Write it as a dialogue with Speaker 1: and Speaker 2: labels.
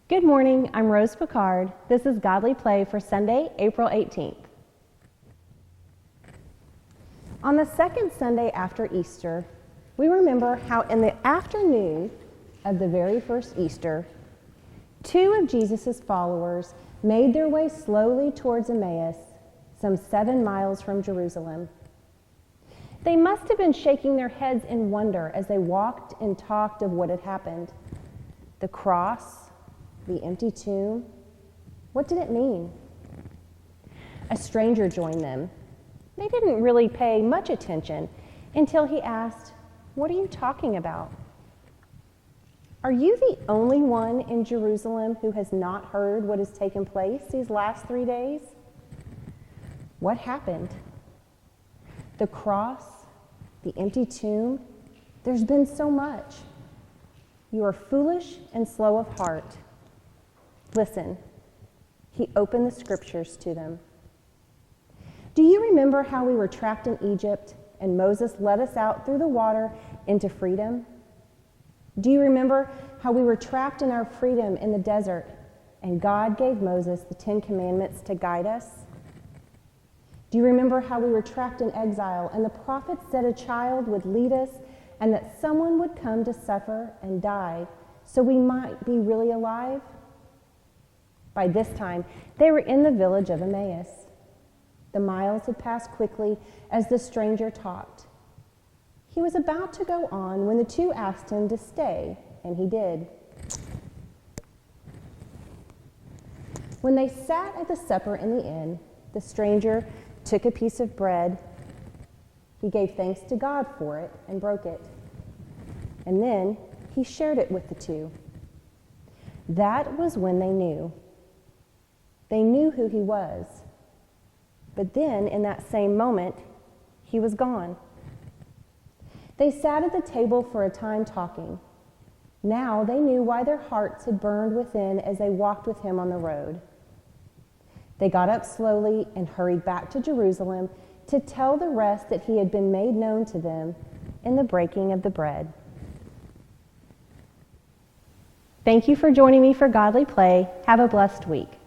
Speaker 1: Good morning, I'm Rose Picard. This is Godly Play for Sunday, April 18th. On the second Sunday after Easter, we remember how in the afternoon of the very first Easter, two of Jesus' followers made their way slowly towards Emmaus, some 7 miles from Jerusalem. They must have been shaking their heads in wonder as they walked and talked of what had happened. The cross, the empty tomb, what did it mean? A stranger joined them. They didn't really pay much attention until he asked, "What are you talking about? Are you the only one in Jerusalem who has not heard what has taken place these last 3 days? What happened? The cross, the empty tomb, there's been so much. You are foolish and slow of heart." Listen, he opened the scriptures to them. Do you remember how we were trapped in Egypt and Moses led us out through the water into freedom? Do you remember how we were trapped in our freedom in the desert and God gave Moses the 10 Commandments to guide us? Do you remember how we were trapped in exile and the prophets said a child would lead us and that someone would come to suffer and die so we might be really alive? By this time, they were in the village of Emmaus. The miles had passed quickly as the stranger talked. He was about to go on when the two asked him to stay, and he did. When they sat at the supper in the inn, the stranger took a piece of bread. He gave thanks to God for it and broke it. And then he shared it with the two. That was when they knew. They knew who he was. But then, in that same moment, he was gone. They sat at the table for a time talking. Now they knew why their hearts had burned within as they walked with him on the road. They got up slowly and hurried back to Jerusalem to tell the rest that he had been made known to them in the breaking of the bread. Thank you for joining me for Godly Play. Have a blessed week.